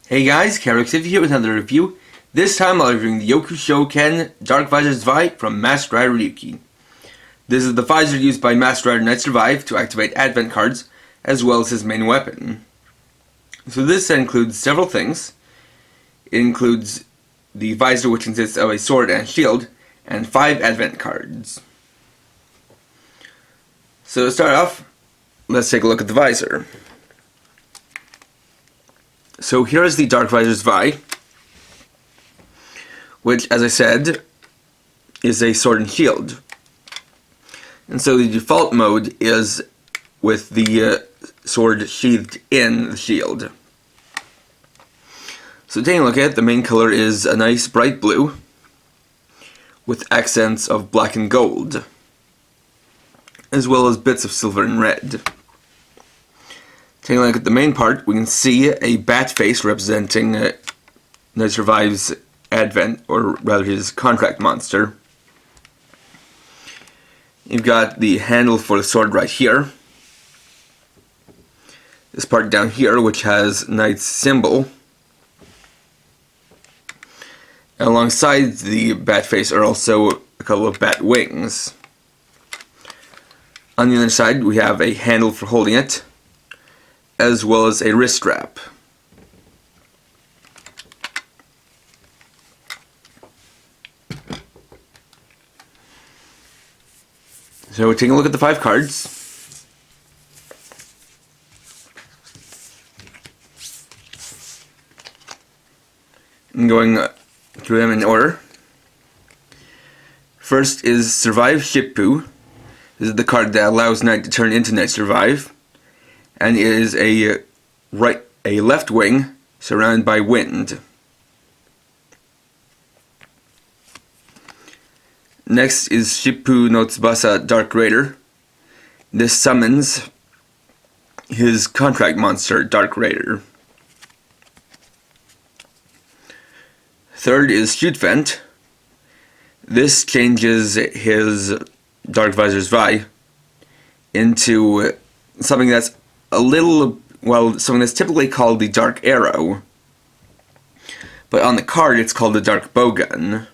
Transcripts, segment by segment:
Hey guys, Carrick50 here with another review. This time I'll be reviewing the Yoku Shou DarkVisor Zwei from Masked Rider Ryuki. This is the visor used by Masked Rider Knight Survive to activate advent cards, as well as his main weapon. So this set includes several things. It includes the visor, which consists of a sword and shield, and 5 advent cards. So to start off, let's take a look at the visor. So here is the DarkVisor Zwei, which, as I said, is a sword and shield. And so the default mode is with the sword sheathed in the shield. So taking a look at it, the main color is a nice bright blue with accents of black and gold, as well as bits of silver and red. Taking a look at the main part, we can see a bat face representing Knight Survive's advent, or rather his contract monster. You've got the handle for the sword right here. This part down here, which has Knight's symbol. And alongside the bat face are also a couple of bat wings. On the other side, we have a handle for holding it, as well as a wrist strap. So we're taking a look at the 5 cards. I'm going through them in order. First is Survive Shippu. This is the card that allows Knight to turn into Knight Survive, and it is a left wing surrounded by wind. Next is Shippu no Tsubasa Dark Raider. This summons his contract monster, Dark Raider. Third is Shoot Vent. This changes his DarkVisor Zwei into something that's something that's typically called the Dark Arrow, but on the card it's called the Dark Bowgun.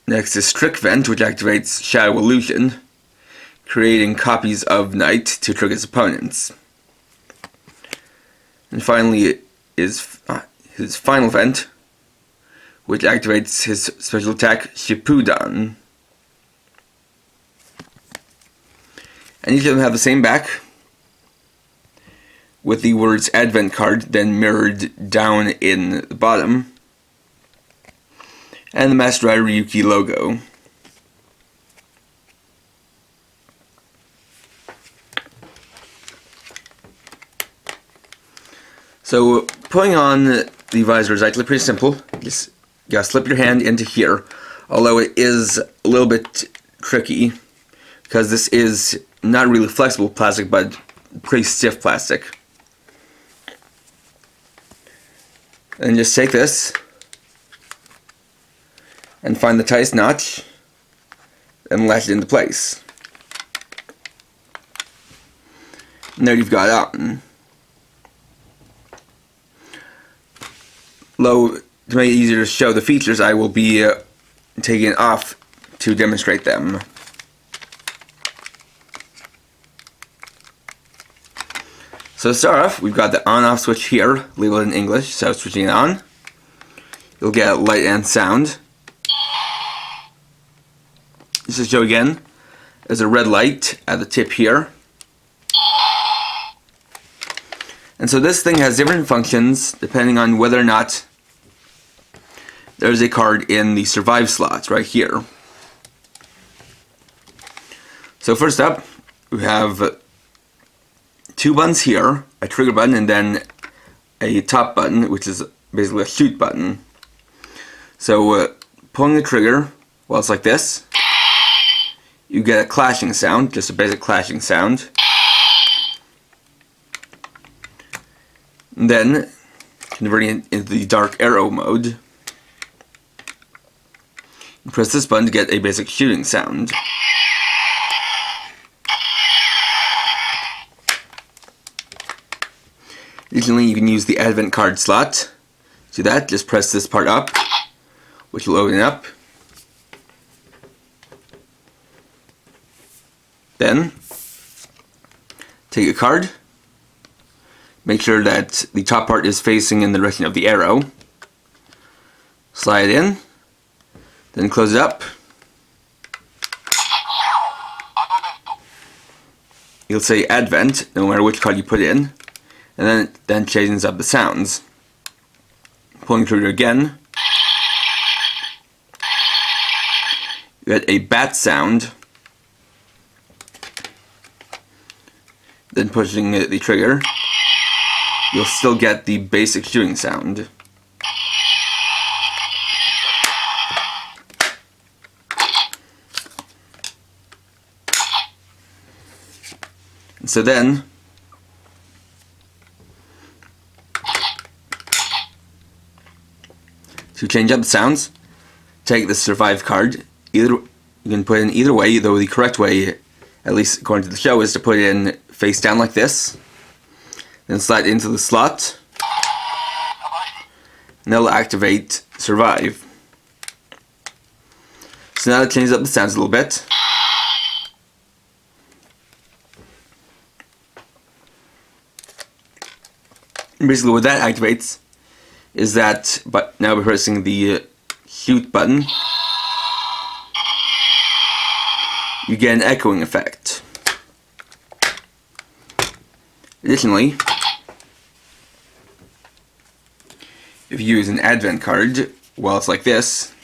Next is Trick Vent, which activates Shadow Illusion, creating copies of Knight to trick his opponents. And finally is his Final Vent, which activates his special attack, Shippu Dan. And each of them have the same back, with the words Advent card then mirrored down in the bottom, and the Masked Rider Ryuki logo. So putting on the visor is actually pretty simple. Just gotta slip your hand into here, although it is a little bit tricky because this is not really flexible plastic, but pretty stiff plastic. And just take this and find the tightest notch and latch it into place. And there you've got it on. Though, to make it easier to show the features, I will be taking it off to demonstrate them. So to start off, we've got the on-off switch here, labeled in English, so switching it on, you'll get light and sound. Just to show again, there's a red light at the tip here. And so this thing has different functions depending on whether or not there's a card in the survive slots right here. So first up, we have 2 buttons here, a trigger button and then a top button, which is basically a shoot button. So pulling the trigger while it's like this, you get a clashing sound, just a basic clashing sound. And then converting it into the dark arrow mode, you press this button to get a basic shooting sound. Additionally, you can use the advent card slot. To do that, just press this part up, which will open up. Then, take a card. Make sure that the top part is facing in the direction of the arrow. Slide it in. Then close it up. You'll say Advent, no matter which card you put in. And then changes up the sounds. Pulling the trigger again. You get a bat sound. Then pushing the trigger, you'll still get the basic shooting sound. And so then, to change up the sounds, take the survive card. You can put it in either way, though the correct way, at least according to the show, is to put it in face down like this. Then slide into the slot. And that'll activate survive. So now it changes up the sounds a little bit. And basically what that activates is that, but now we're pressing the shoot button, you get an echoing effect. Additionally, if you use an advent card, well, it's like this.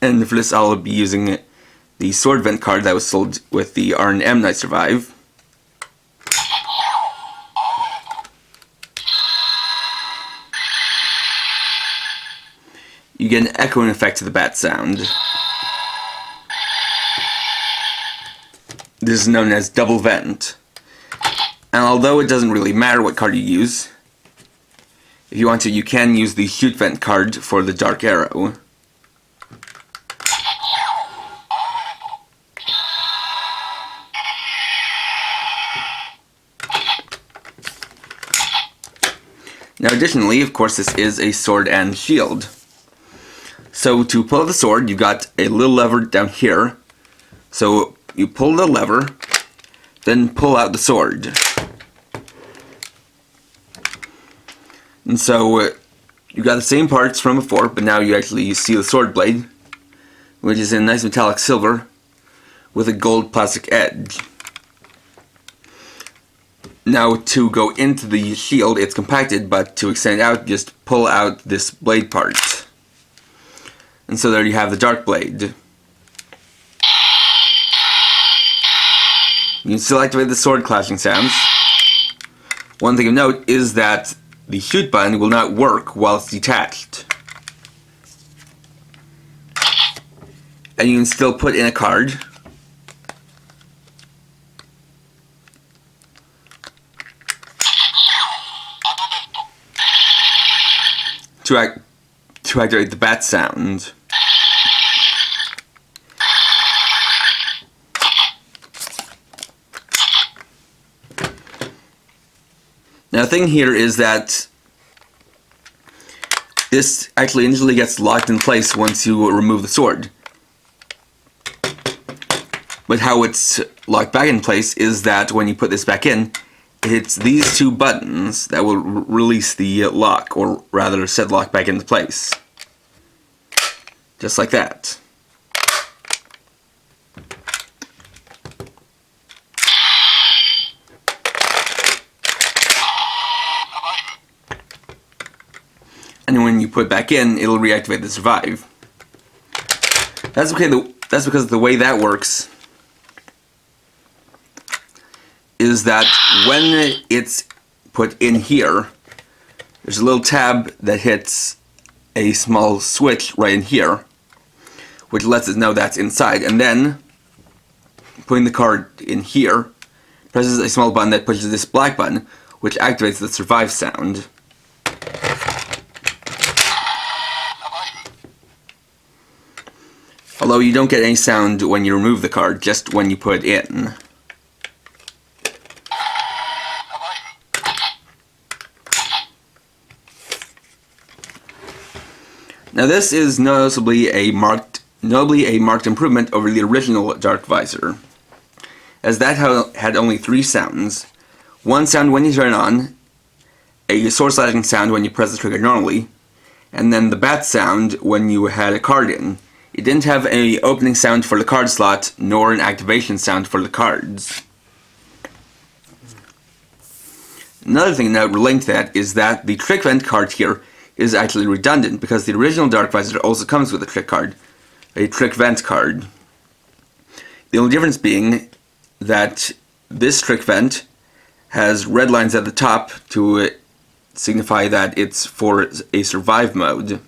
And for this, I'll be using the sword vent card that was sold with the R&M Night Survive. You get an echoing effect to the bat sound. This is known as double vent. And although it doesn't really matter what card you use, if you want to, you can use the shoot vent card for the dark arrow. Now additionally, of course, this is a sword and shield. So to pull the sword, you've got a little lever down here. So you pull the lever, then pull out the sword. And so you got the same parts from before, but now you actually see the sword blade, which is in nice metallic silver with a gold plastic edge. Now to go into the shield, it's compacted, but to extend it out, just pull out this blade part. And so there you have the dark blade. You can still activate the sword clashing sounds. One thing of note is that the shoot button will not work while it's detached. And you can still put in a card. To activate the bat sound. Now the thing here is that this actually initially gets locked in place once you remove the sword. But how it's locked back in place is that when you put this back in, it hits these two buttons that will release the lock, or rather set lock back into place. Just like that. And when you put it back in, it'll reactivate the survive. That's okay. That's because the way that works is that when it's put in here, there's a little tab that hits a small switch right in here, which lets us know that's inside. And then putting the card in here presses a small button that pushes this black button, which activates the survive sound. Although you don't get any sound when you remove the card, just when you put it in. Now this is notably a marked improvement over the original DarkVisor, as that had only 3 sounds. One sound when you turn it on, a sword slashing sound when you press the trigger normally, and then the bat sound when you had a card in. It didn't have any opening sound for the card slot, nor an activation sound for the cards. Another thing to note relating to that is that the trick vent card here is actually redundant, because the original DarkVisor also comes with a trick card, a trick vent card. The only difference being that this trick vent has red lines at the top to signify that it's for a survive mode,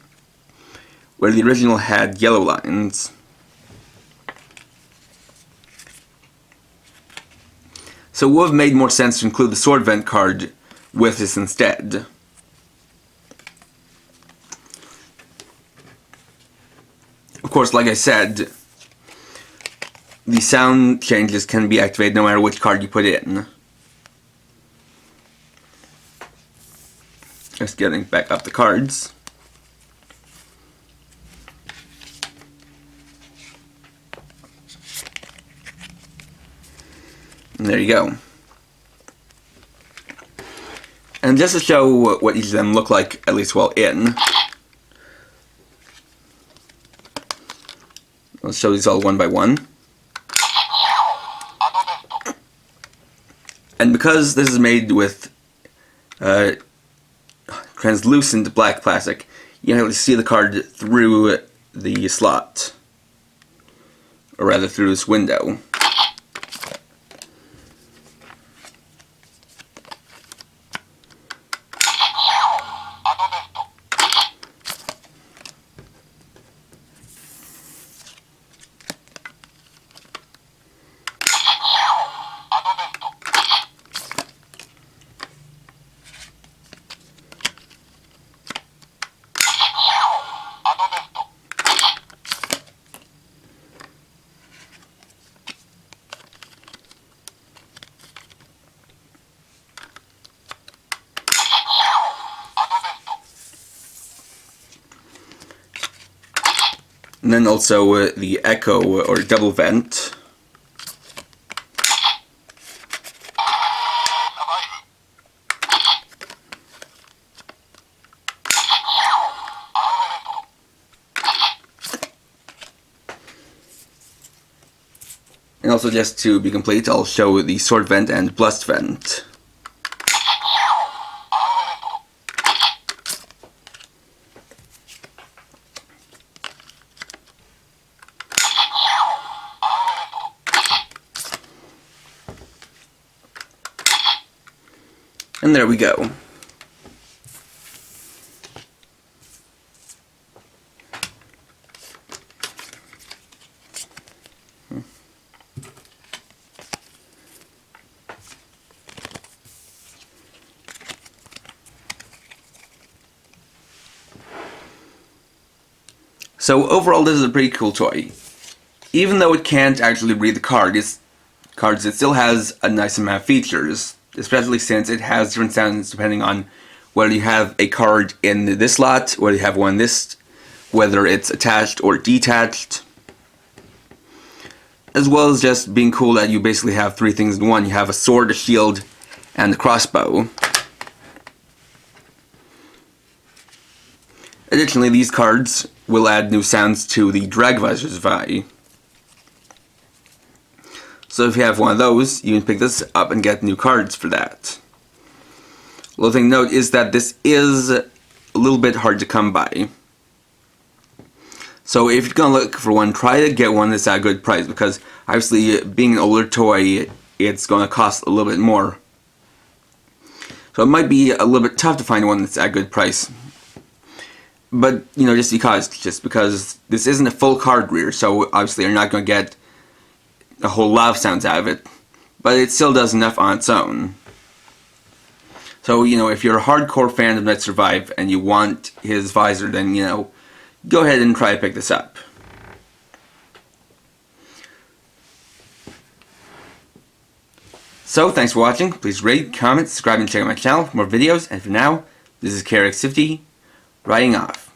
where the original had yellow lines. So it would have made more sense to include the sword vent card with this instead. Of course, like I said, the sound changes can be activated no matter which card you put in. Just getting back up the cards. And there you go. And just to show what each of them look like, at least while in, let's show these all one by one. And because this is made with translucent black plastic, you can actually see the card through the slot, or rather through this window. And then also the echo or double vent. And also, just to be complete, I'll show the sword vent and blast vent. And there we go. So overall, this is a pretty cool toy. Even though it can't actually read the cards, it still has a nice amount of features, especially since it has different sounds depending on whether you have a card in this slot, whether you have one in this, whether it's attached or detached. As well as just being cool that you basically have 3 things in one. You have a sword, a shield, and a crossbow. Additionally, these cards will add new sounds to the DarkVisor Zwei. So if you have one of those, you can pick this up and get new cards for that. A little thing to note is that this is a little bit hard to come by. So if you're going to look for one, try to get one that's at a good price, because obviously being an older toy, it's going to cost a little bit more. So it might be a little bit tough to find one that's at a good price. But, you know, just because this isn't a full card reader, so obviously you're not going to get a whole lot of sounds out of it. But it still does enough on its own. So, you know, if you're a hardcore fan of Let's Survive and you want his visor, then, you know, go ahead and try to pick this up. So, thanks for watching. Please rate, comment, subscribe, and check out my channel for more videos. And for now, this is KRX50, writing off.